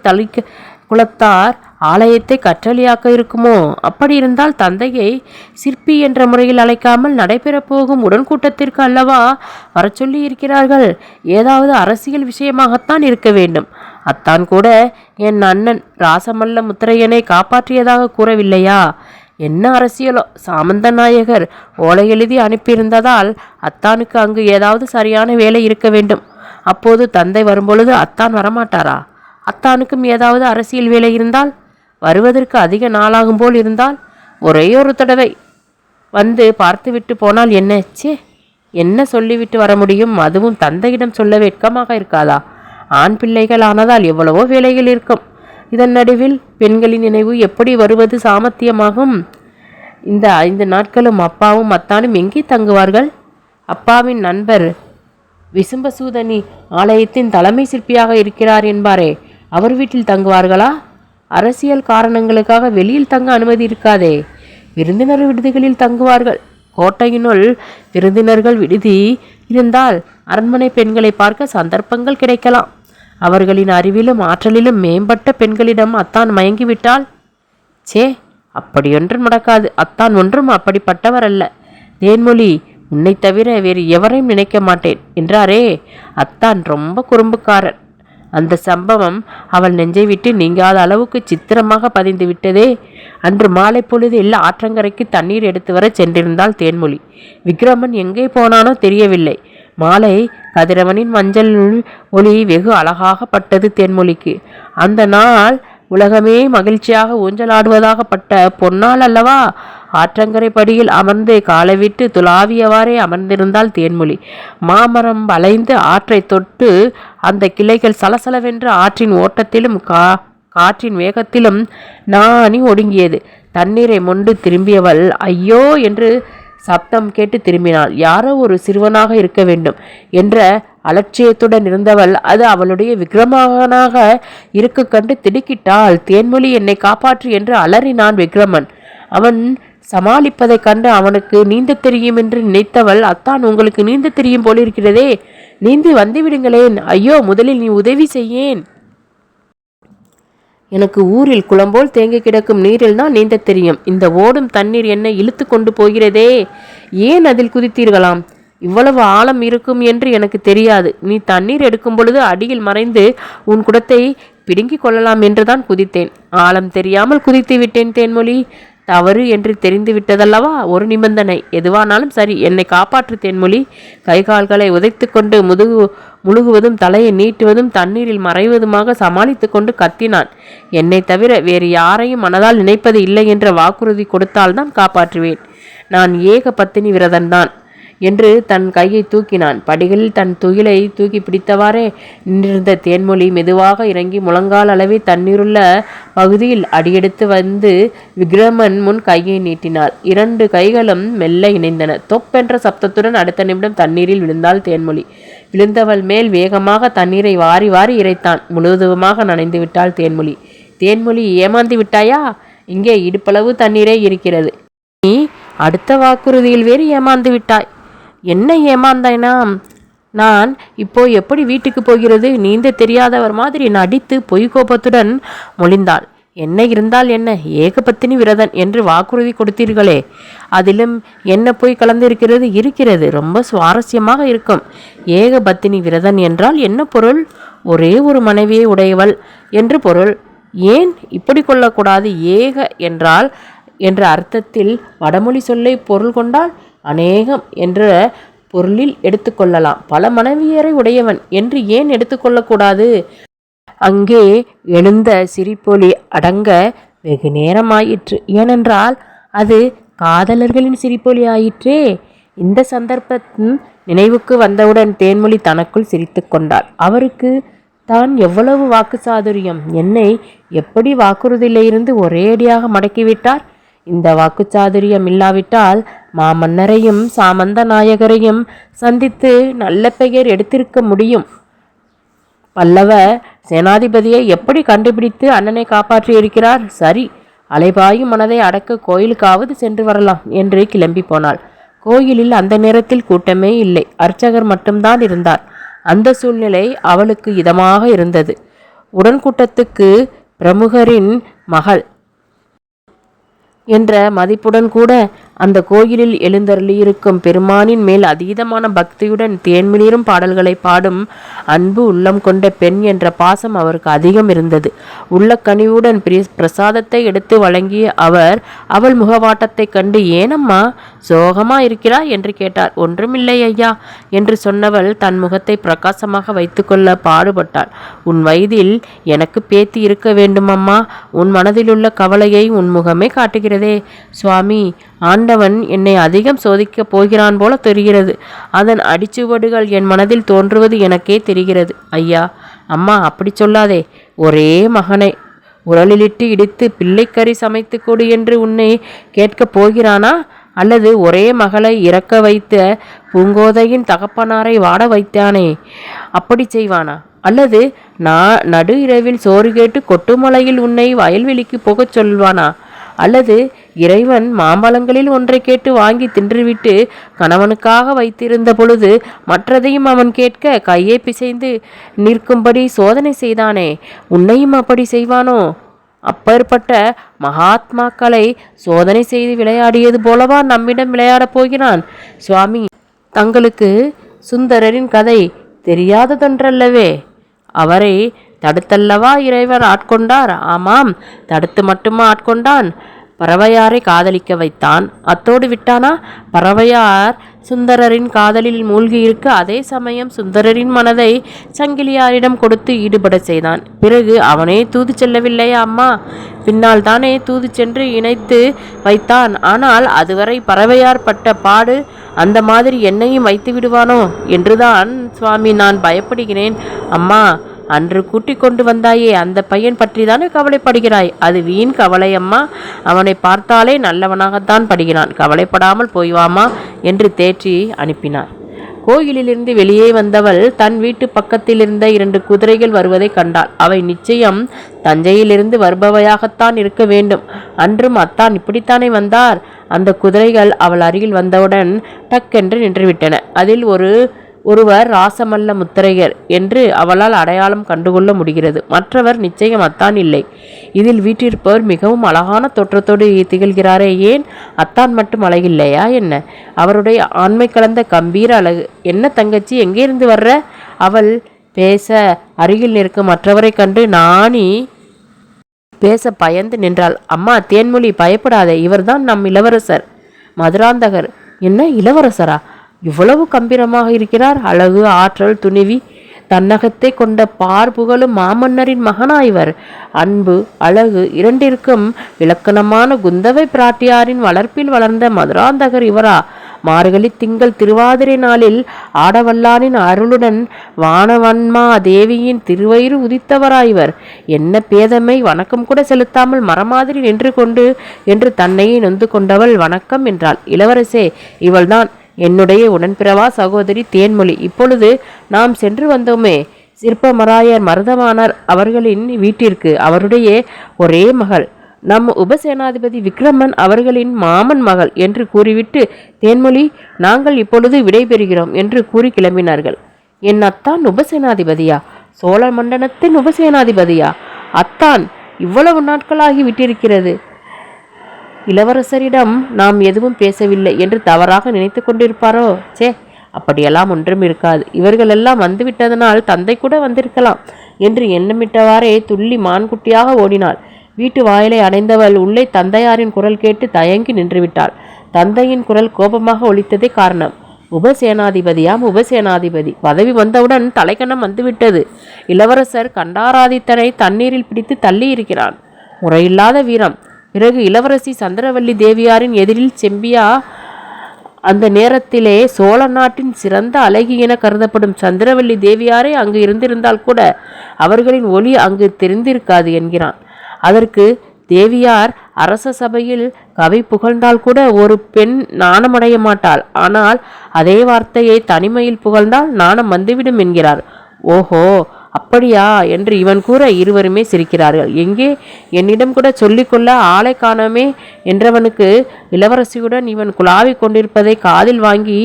[SPEAKER 1] குலத்தார் ஆலயத்தை கற்றளியாக்க இருக்குமோ? அப்படி இருந்தால் தந்தையை சிற்பி என்ற முறையில் அழைக்காமல் நடைபெறப் போகும் உடன்கூட்டத்திற்கு அல்லவா வர சொல்லி இருக்கிறார்கள். ஏதாவது அரசியல் விஷயமாகத்தான் இருக்க வேண்டும். அத்தான் கூட என் அண்ணன் ராசமல்ல முத்திரையனை காப்பாற்றியதாக கூறவில்லையா? என்ன அரசியலோ? சாமந்த நாயகர் ஓலை எழுதி அனுப்பியிருந்ததால் அத்தானுக்கு அங்கு ஏதாவது சரியான வேலை இருக்க வேண்டும். அப்போது தந்தை வரும்பொழுது அத்தான் வரமாட்டாரா? அத்தானுக்கும் ஏதாவது அரசியல் வேலை இருந்தால், வருவதற்கு அதிக நாளாகும் போல் இருந்தால், ஒரே ஒரு தடவை வந்து பார்த்துவிட்டு போனால் என்ன? என்ன சொல்லிவிட்டு வர முடியும்? அதுவும் தந்தையிடம் சொல்ல வெட்கமாக இருக்காதா? ஆண் பிள்ளைகள் ஆனதால் எவ்வளவோ வேலைகள் இருக்கும். இதன் நடுவில் பெண்களின் நினைவு எப்படி வருவது சாமர்த்தியமாகும்? இந்த 5 நாட்களும் அப்பாவும் அத்தானும் எங்கே தங்குவார்கள்? அப்பாவின் நண்பர் விசும்பசூதனி ஆலயத்தின் தலைமை சிற்பியாக இருக்கிறார் என்பாரே, அவர் வீட்டில் தங்குவார்களா? அரசியல் காரணங்களுக்காக வெளியில் தங்க அனுமதி இருக்காதே. விருந்தினர் விடுதிகளில் தங்குவார்கள். கோட்டையினுள் விருந்தினர்கள் விடுதி இருந்தால் அரண்மனை பெண்களை பார்க்க சந்தர்ப்பங்கள் கிடைக்கலாம். அவர்களின் அறிவிலும் ஆற்றலிலும் மேம்பட்ட பெண்களிடம் அத்தான் மயங்கிவிட்டால், அப்படியொன்றும் நடக்காது. அத்தான் ஒன்றும் அப்படிப்பட்டவர் அல்ல. தேன்மொழி, உன்னை தவிர வேறு எவரையும் நினைக்க மாட்டேன் என்றாரே, அத்தான் ரொம்ப குறும்புக்காரர். அந்த சம்பவம் அவள் நெஞ்சை விட்டு நீங்காத அளவுக்கு சித்திரமாக பதிந்து விட்டதே. அன்று மாலை பொழுதில் ஆற்றங்கரைக்கு தண்ணீர் எடுத்து வர சென்றிருந்தாள் தேன்மொழி. விக்ரமன் எங்கே போனானோ தெரியவில்லை. மாலை கதிரவனின் மஞ்சள் ஒளி வெகு அழகாக பட்டது தேன்மொழிக்கு. அந்த நாள் உலகமே மகிழ்ச்சியாக ஊஞ்சலாடுவதாக பட்ட பொன்னாள் அல்லவா? ஆற்றங்கரை படியில் அமர்ந்து காலை விட்டு துளாவியவாறே அமர்ந்திருந்தாள் தேன்மொழி. மாமரம் வளைந்து ஆற்றை தொட்டு அந்த கிளைகள் சலசலவென்று ஆற்றின் ஓட்டத்திலும் காற்றின் வேகத்திலும் நாணி ஒடுங்கியது. தண்ணீரை மொண்டு திரும்பியவள் ஐயோ என்று சப்தம் கேட்டு திரும்பினாள். யாரோ ஒரு சிறுவனாக இருக்க வேண்டும் என்ற அலட்சியத்துடன் இருந்தவள் அது அவளுடைய விக்ரமனாக இருக்க கண்டு திடுக்கிட்டாள். தேன்மொழி, என்னை காப்பாற்று என்று அலறினான் விக்ரமன். அவன் சமாளிப்பதைக் கண்டு அவனுக்கு நீந்த தெரியும் என்று நினைத்தவள், அத்தான் உங்களுக்கு நீந்த தெரியும் போலிருக்கிறதே, நீந்தி வந்துவிடுங்களேன். ஐயோ, முதலில் நீ உதவி செய்யேன். எனக்கு ஊரில் குளம்போல் தேங்கி கிடக்கும் நீரில் தான் நீந்த தெரியும். இந்த ஓடும் தண்ணீர் என்னை இழுத்து கொண்டு போகிறதே, ஏன் அதில் குதித்தீர்களாம்? இவ்வளவு ஆழம் இருக்கும் என்று எனக்கு தெரியாது. நீ தண்ணீர் எடுக்கும் பொழுது அடியில் மறைந்து உன் குடத்தை பிடுங்கிக் கொள்ளலாம் என்றுதான் குதித்தேன். ஆழம் தெரியாமல் குதித்து விட்டேன் தேன்மொழி. தவறு என்று தெரிந்து விட்டதல்லவா? ஒரு நிபந்தனை. எதுவானாலும் சரி, என்னை காப்பாற்று தேன்மொழி. கைகால்களை உதைத்து கொண்டு முழுகுவதும் தலையை நீட்டுவதும் தண்ணீரில் மறைவதுமாக சமாளித்து கொண்டு கத்தினான். என்னை தவிர வேறு யாரையும் மனதால் நினைப்பது இல்லை என்ற வாக்குறுதி கொடுத்தால்தான் காப்பாற்றுவேன். நான் ஏக பத்தினி விரதன்தான் என்று தன் கையை தூக்கினான். படிகளில் தன் துகிலை தூக்கி பிடித்தவாறே நின்றிருந்த தேன்மொழி மெதுவாக இறங்கி முழங்கால் அளவே தண்ணீருள்ள பகுதியில் அடியெடுத்து வந்து விக்ரமன் முன் கையை நீட்டினாள். 2 கைகளும் மெல்ல இணைந்தன. தொப்பென்ற சப்தத்துடன் அடுத்த நிமிடம் தண்ணீரில் விழுந்தாள் தேன்மொழி. விழுந்தவள் மேல் வேகமாக தண்ணீரை வாரி வாரி இறைத்தான். முழுவதுமாக நனைந்து விட்டாள் தேன்மொழி. தேன்மொழி, ஏமாந்து விட்டாயா? இங்கே இடுப்பளவு தண்ணீரே இருக்கிறது. நீ அடுத்த வாக்குறுதியில் வேறு ஏமாந்து விட்டாய். என்ன ஏமாந்தானாம்? நான் இப்போ எப்படி வீட்டுக்கு போகிறது? நீந்த தெரியாதவர் மாதிரி நடித்து பொய் கோபத்துடன் மொழிந்தாள். என்ன இருந்தால் என்ன, ஏகபத்தினி விரதன் என்று வாக்குறுதி கொடுத்தீர்களே, அதிலும் என்ன போய் கலந்திருக்கிறது? இருக்கிறது, ரொம்ப சுவாரஸ்யமாக இருக்கும். ஏகபத்தினி விரதன் என்றால் என்ன பொருள்? ஒரே ஒரு மனைவியை உடையவள் என்று பொருள். ஏன் இப்படி கொள்ளக்கூடாது? ஏக என்றால் என்ற அர்த்தத்தில் வடமொழி சொல்லை பொருள் கொண்டால் அநேகம் என்ற பொருளில் எடுத்துக்கொள்ளலாம். பல மனைவியரை உடையவன் என்று ஏன் எடுத்துக்கொள்ளக்கூடாது? அங்கே எழுந்த சிரிப்பொலி அடங்க வெகு நேரமாயிற்று. ஏனென்றால் அது காதலர்களின் சிரிப்பொலி ஆயிற்றே. இந்த சந்தர்ப்பத்தின் நினைவுக்கு வந்தவுடன் தேன்மொழி தனக்குள் சிரித்து கொண்டாள். அவருக்கு தான் எவ்வளவு வாக்கு சாதுரியம்! என்னை எப்படி வாக்குறுதியிலிருந்து ஒரேடியாக மடக்கிவிட்டார்! இந்த வாக்குச்சாதுரியம் இல்லாவிட்டால் மாமன்னரையும் சாமந்த நாயகரையும் சந்தித்து நல்ல பெயர் எடுத்திருக்க முடியும். பல்லவ சேனாதிபதியை எப்படி கண்டுபிடித்து அண்ணனை காப்பாற்றி இருக்கிறார். சரி, அலைபாயும் மனதை அடக்க கோயிலுக்காவது சென்று வரலாம் என்று கிளம்பி போனாள். கோயிலில் அந்த நேரத்தில் கூட்டமே இல்லை. அர்ச்சகர் மட்டும்தான் இருந்தார். அந்த சூழ்நிலை அவளுக்கு இதமாக இருந்தது. உடன்கூட்டத்துக்கு பிரமுகரின் மகள் என்ற மதிப்புடன் கூட அந்த கோயிலில் எழுந்தருளியிருக்கும் பெருமானின் மேல் அதீதமான பக்தியுடன் தேன்மிளிரும் பாடல்களை பாடும் அன்பு உள்ளம் கொண்ட பெண் என்ற பாசம் அவருக்கு அதிகம் இருந்தது. உள்ள கனிவுடன் பிரசாதத்தை எடுத்து வழங்கிய அவர் அவள் முகவாட்டத்தை கண்டு, ஏனம்மா சோகமா இருக்கிறாய் என்று கேட்டார். ஒன்றுமில்லை ஐயா என்று சொன்னவள் தன் முகத்தை பிரகாசமாக வைத்துக்கொள்ள பாடுபட்டாள். உன் வயதில் எனக்கு பேத்தி இருக்க வேண்டும் அம்மா. உன் மனதிலுள்ள கவலையை உன் முகமே காட்டுகிறதே. சுவாமி, ஆண்டவன் என்னை அதிகம் சோதிக்கப் போகிறான் போல தெரிகிறது. அதன் அடிச்சுவடுகள் என் மனதில் தோன்றுவது எனக்கே தெரிகிறது. ஐயா, அம்மா அப்படி சொல்லாதே. ஒரே மகனை உரலிலிட்டு இடித்து பிள்ளைக்கறி சமைத்து கொடு என்று உன்னை கேட்கப் போகிறானா? அல்லது ஒரே மகளை இறக்க வைத்த பூங்கோதையின் தகப்பனாரை வாட வைத்தானே, அப்படி செய்வானா? அல்லது நடு இரவில் சோறு கேட்டு கொட்டுமலையில் உன்னை வயல்வெளிக்கு போகச் சொல்வானா? அல்லது இறைவன் மாம்பழங்களில் ஒன்றை கேட்டு வாங்கி தின்றுவிட்டு கணவனுக்காக வைத்திருந்த பொழுது மற்றதையும் அவன் கேட்க கையை பிசைந்து நிற்கும்படி சோதனை செய்தானே, உன்னையும் அப்படி செய்வானோ? அப்பேற்பட்ட மகாத்மாக்களை சோதனை செய்து விளையாடியது போலவா நம்மிடம் விளையாடப் போகிறான்? சுவாமி, தங்களுக்கு சுந்தரரின் கதை தெரியாததொன்றல்லவே. அவரை தடுத்தல்லவா இறைவர் ஆட்கொண்டார்? ஆமாம், தடுத்து மட்டுமா ஆட்கொண்டான்? பறவையாரை காதலிக்க வைத்தான். அத்தோடு விட்டானா? பறவையார் சுந்தரரின் காதலில் மூழ்கியிருக்க அதே சமயம் சுந்தரரின் மனதை சங்கிலியாரிடம் கொடுத்து ஈடுபட செய்தான். பிறகு அவனே தூது செல்லவில்லையா அம்மா? பின்னால் தானே தூது சென்று இணைத்து வைத்தான். ஆனால் அதுவரை பறவையார் பட்ட பாடு அந்த மாதிரி என்னையும் வைத்து விடுவானோ என்றுதான் சுவாமி நான் பயப்படுகிறேன். அம்மா, அன்று கூட்டிக் கொண்டு வந்தாயே அந்த பையன் பற்றி தானே கவலைப்படுகிறாய்? அது வீண் கவலை அம்மா. அவனை பார்த்தாலே நல்லவனாகத்தான் படுகிறான். கவலைப்படாமல் போய்வாமா என்று தேற்றி அனுப்பினார். கோயிலிலிருந்து வெளியே வந்தவள் தன் வீட்டு பக்கத்தில் இருந்த 2 குதிரைகள் வருவதை கண்டாள். அவை நிச்சயம் தஞ்சையிலிருந்து வருபவையாகத்தான் இருக்க வேண்டும். அன்றும் அத்தான் இப்படித்தானே வந்தார். அந்த குதிரைகள் அவள் அருகில் வந்தவுடன் டக்கென்று நின்றுவிட்டன. அதில் ஒருவர் ராசமல்ல முத்திரையர் என்று அவளால் அடையாளம் கண்டுகொள்ள முடிகிறது. மற்றவர் நிச்சயம் அத்தான் இல்லை. இதில் வீட்டிருப்பவர் மிகவும் அழகான தோற்றத்தோடு திகழ்கிறாரே, ஏன் அத்தான் மட்டும் அழகில்லையா என்ன? அவருடைய ஆண்மை கலந்த கம்பீர அழகு என்ன? தங்கச்சி, எங்கேருந்து வர்ற? அவள் பேச அருகில் நிற்கும் மற்றவரை கண்டு நாணி பேச பயந்து நின்றாள். அம்மா தேன்மொழி, பயப்படாதே, இவர்தான் நம் இளவரசர் மதுராந்தகர். என்ன, இளவரசரா? இவ்வளவு கம்பீரமாக இருக்கிறார்? அழகு, ஆற்றல், துணிவி தன்னகத்தை கொண்ட பார்புகழும் மாமன்னரின் மகனாய்வர். அன்பு, அழகு இரண்டிற்கும் இலக்கணமான குந்தவை பிராட்டியாரின் வளர்ப்பில் வளர்ந்த மதுராந்தகர் இவரா? மார்கழி திங்கள் திருவாதிரை நாளில் ஆடவல்லானின் அருளுடன் வானவன்மா தேவியின் திருவயிறு உதித்தவராய்வர். என்ன பேதமை! வணக்கம் கூட செலுத்தாமல் மரமாதிரி நின்று கொண்டு என்று தன்னையே நொந்து கொண்டவள் வணக்கம் என்றாள். இளவரசே, இவள்தான் என்னுடைய உடன்பிறவா சகோதரி தேன்மொழி. இப்பொழுது நாம் சென்று வந்தோமே சிற்பமராயர் மருதவாணர் அவர்களின் வீட்டிற்கு. அவருடைய ஒரே மகள், நம் உபசேனாதிபதி விக்ரமன் அவர்களின் மாமன் மகள் என்று கூறிவிட்டு, தேன்மொழி, நாங்கள் இப்பொழுது விடைபெறுகிறோம் என்று கூறி கிளம்பினார்கள். என் அத்தான் உபசேனாதிபதியா? சோழ மண்டலத்தின் உபசேனாதிபதியா? அத்தான் இவ்வளவு நாட்களாகி விட்டிருக்கிறது. இளவரசரிடம் நாம் எதுவும் பேசவில்லை என்று தவறாக நினைத்து கொண்டிருப்பாரோ? சே, அப்படியெல்லாம் ஒன்றும் இருக்காது. இவர்களெல்லாம் வந்துவிட்டதனால் தந்தை கூட வந்திருக்கலாம் என்று எண்ணமிட்டவாறே துள்ளி மான்குட்டியாக ஓடினாள். வீட்டு வாயிலை அடைந்தவள் உள்ளே தந்தையாரின் குரல் கேட்டு தயங்கி நின்றுவிட்டாள். தந்தையின் குரல் கோபமாக ஒலித்ததே காரணம். உபசேனாதிபதியாம், உபசேனாதிபதி பதவி வந்தவுடன் தலைக்கணம் வந்துவிட்டது. இளவரசர் கண்டாராதித்தனை தண்ணீரில் பிடித்து தள்ளி இருக்கிறான். முறையில்லாத வீரம். பிறகு இளவரசி சந்திரவல்லி தேவியாரின் எதிரில் செம்பியா. அந்த நேரத்திலே சோழ நாட்டின் சிறந்த அழகி என கருதப்படும் சந்திரவல்லி தேவியாரே அங்கு இருந்திருந்தால் கூட அவர்களின் ஒளி அங்கு தெரிந்திருக்காது என்கிறான். அதற்கு தேவியார் அரச சபையில் கவி புகழ்ந்தால் கூட ஒரு பெண் நாணமடைய மாட்டாள். ஆனால் அதே வார்த்தையை தனிமையில் புகழ்ந்தால் நாணம் வந்துவிடும் என்கிறார். ஓஹோ, அப்படியா என்று இவன் கூற இருவருமே சிரிக்கிறார்கள். எங்கே, என்னிடம் கூட சொல்லிக்கொள்ள ஆளை காணோமே என்றவனுக்கு இளவரசியுடன் இவன் குழாவி கொண்டிருப்பதை காதில் வாங்கி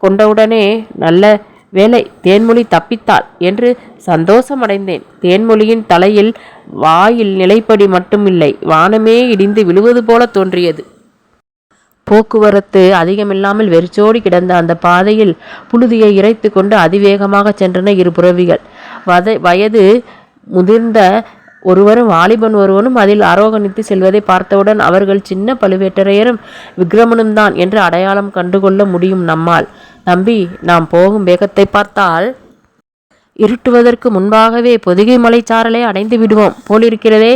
[SPEAKER 1] கொண்டவுடனே நல்ல வேலை, தேன்மொழி தப்பித்தாள் என்று சந்தோஷமடைந்தேன். தேன்மொழியின் தலையில் வாயில் நிலைப்படி மட்டுமில்லை, வானமே இடிந்து விழுவது போல தோன்றியது. போக்குவரத்து அதிகமில்லாமல் வெறிச்சோடி கிடந்த அந்த பாதையில் புழுதியை இறைத்து கொண்டு அதிவேகமாக சென்றன இரு புறவிகள். வயது முதிர்ந்த ஒருவரும் வாலிபன் ஒருவனும் அதில் ஆரோகணித்து செல்வதை பார்த்தவுடன் அவர்கள் சின்ன பழுவேட்டரையரும் விக்ரமனும் தான் என்று அடையாளம் கண்டுகொள்ள முடியும் நம்மால். தம்பி, நாம் போகும் வேகத்தை பார்த்தால் இருட்டுவதற்கு முன்பாகவே பொதிகை மலைச்சாரலை அடைந்து விடுவோம் போலிருக்கிறதே.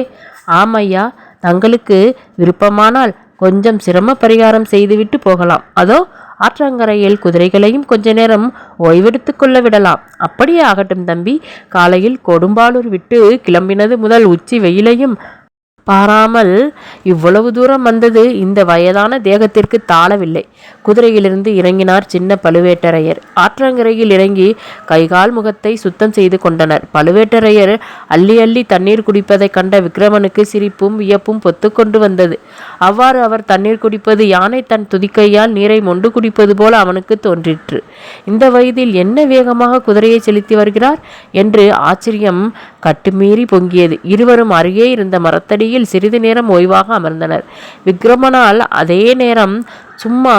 [SPEAKER 1] ஆமையா, தங்களுக்கு விருப்பமானால் கொஞ்சம் சிரம பரிகாரம் செய்துவிட்டு போகலாம். அதோ ஆற்றங்கரையில் குதிரைகளையும் கொஞ்ச நேரம் ஓய்வெடுத்து கொள்ள விடலாம். அப்படியே ஆகட்டும் தம்பி. காலையில் கொடும்பாளூர் விட்டு கிளம்பினது முதல் உச்சி வெயிலையும் பாராமல் இவ்வளவு தூரம் வந்தது இந்த வயதான தேகத்திற்கு தாளவில்லை. குதிரையிலிருந்து இறங்கினார் சின்ன பழுவேட்டரையர். ஆற்றங்கரையில் இறங்கி கைகால் முகத்தை சுத்தம் செய்து கொண்டனர். பழுவேட்டரையர் அள்ளி அள்ளி தண்ணீர் குடிப்பதை கண்ட விக்ரமனுக்கு சிரிப்பும் வியப்பும் பொத்து கொண்டு வந்தது. அவ்வாறு அவர் தண்ணீர் குடிப்பது யானை தன் துதிக்கையால் நீரை மொண்டு குடிப்பது போல அவனுக்கு தோன்றிற்று. இந்த வயதில் என்ன வேகமாக குதிரையை செலுத்தி வருகிறார் என்று ஆச்சரியம் கட்டுமீறி பொங்கியது. இருவரும் அருகே இருந்த மரத்தடியில் சிறிது நேரம் ஓய்வாக அமர்ந்தனர். விக்ரமனால் அதே நேரம் சும்மா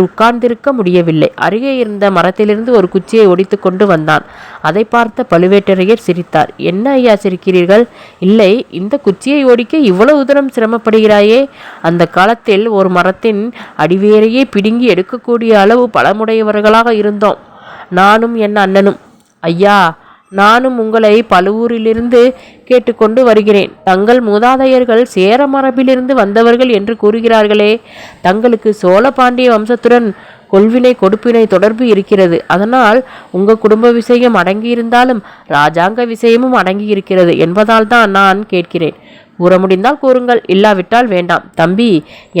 [SPEAKER 1] உட்கார்ந்திருக்க முடியவில்லை. அருகே இருந்த மரத்திலிருந்து ஒரு குச்சியை ஒடித்து கொண்டு வந்தான். அதை பார்த்த பழுவேட்டரையர் சிரித்தார். என்ன ஐயா சிரிக்கிறீர்கள்? இல்லை, இந்த குச்சியை ஒடிக்க இவ்வளவு தூரம் சிரமப்படுகிறாயே. அந்த காலத்தில் ஒரு மரத்தின் அடிவேரையே பிடுங்கி எடுக்கக்கூடிய அளவு பலமுடையவர்களாக இருந்தோம், நானும் என் அண்ணனும். ஐயா, நானும் உங்களை பழுவூரிலிருந்து கேட்டுக்கொண்டு வருகிறேன். தங்கள் மூதாதையர்கள் சேர மரபிலிருந்து வந்தவர்கள் என்று கூறுகிறார்களே. தங்களுக்கு சோழ பாண்டிய வம்சத்துடன் கொள்வினை கொடுப்பினை தொடர்பு இருக்கிறது. அதனால் உங்கள் குடும்ப விஷயம் அடங்கியிருந்தாலும் இராஜாங்க விஷயமும் அடங்கியிருக்கிறது என்பதால் தான் நான் கேட்கிறேன். கூற முடிந்தால் கூறுங்கள், இல்லாவிட்டால் வேண்டாம். தம்பி,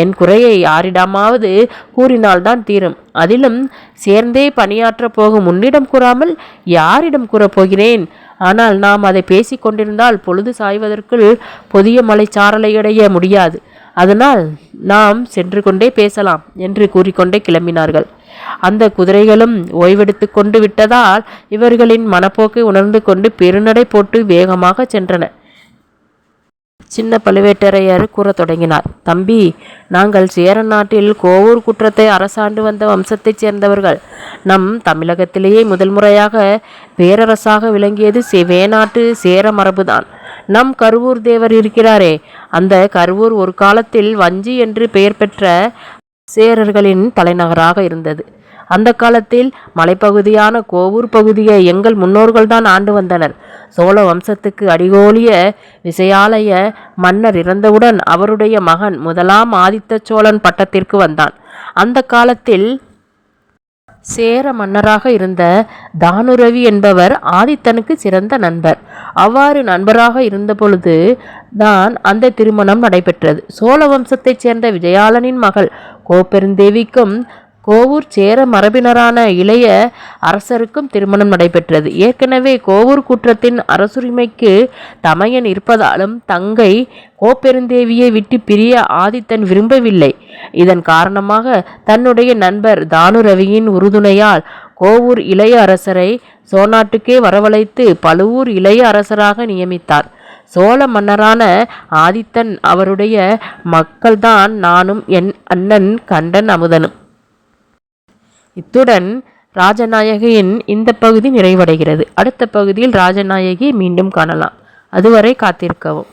[SPEAKER 1] என் குறையை யாரிடமாவது கூறினால்தான் தீரும். அதிலும் சேர்ந்தே பணியாற்றப் போகும் உன்னிடம் கூறாமல் யாரிடம் கூறப்போகிறேன்? ஆனால் நாம் அதை பேசி கொண்டிருந்தால் பொழுது சாய்வதற்குள் பொதிய மலைச்சாரலை அடைய முடியாது. அதனால் நாம் சென்று கொண்டே பேசலாம் என்று கூறிக்கொண்டே கிளம்பினார்கள். அந்த குதிரைகளும் ஓய்வெடுத்து கொண்டு விட்டதால் இவர்களின் மனப்போக்கை உணர்ந்து கொண்டு பெருநடை போட்டு வேகமாக சென்றன. சின்ன பழுவேட்டரையர் கூறத் தொடங்கினார். தம்பி, நாங்கள் சேர நாட்டில் கோவூர் குற்றத்தை அரசாண்டு வந்த வம்சத்தைச் சேர்ந்தவர்கள். நம் தமிழகத்திலேயே முதல் முறையாக பேரரசாக விளங்கியது வேணாட்டு சேர மரபுதான். நம் கருவூர் தேவர் இருக்கிறாரே, அந்த கருவூர் ஒரு காலத்தில் வஞ்சி என்று பெயர் பெற்ற சேரர்களின் தலைநகராக இருந்தது. அந்த காலத்தில் மலைப்பகுதியான கோவூர் பகுதியை எங்கள் முன்னோர்கள்தான் ஆண்டு வந்தனர். சோழ வம்சத்துக்கு அடிகோலிய விசயாலய மன்னர் இறந்தவுடன் அவருடைய மகன் முதலாம் ஆதித்த சோழன் பட்டத்திற்கு வந்தான். அந்த காலத்தில் சேர மன்னராக இருந்த தானுரவி என்பவர் ஆதித்தனுக்கு சிறந்த நண்பர். அவ்வாறு நண்பராக இருந்த பொழுது தான் அந்த திருமணம் நடைபெற்றது. சோழ வம்சத்தைச் சேர்ந்த விஜயாலனின் மகள் கோப்பெருந்தேவிக்கும் கோவூர் சேர மரபினரான இளைய அரசருக்கும் திருமணம் நடைபெற்றது. ஏற்கனவே கோவூர் குற்றத்தின் அரசுரிமைக்கு தமையன் இருப்பதாலும் தங்கை கோப்பெருந்தேவியை விட்டு பிரிய ஆதித்தன் விரும்பவில்லை. இதன் காரணமாக தன்னுடைய நண்பர் தானுரவியின் உறுதுணையால் கோவூர் இளைய அரசரை சோநாட்டுக்கே வரவழைத்து பழுவூர் இளைய அரசராக நியமித்தார். சோழ மன்னரான ஆதித்தன் அவருடைய மக்கள்தான் நானும் என் அண்ணன் கண்டன் அமுதனும். இத்துடன் ராஜநாயகியின் இந்த பகுதி நிறைவடைகிறது. அடுத்த பகுதியில் ராஜநாயகி மீண்டும் காணலாம். அதுவரை காத்திருக்கவும்.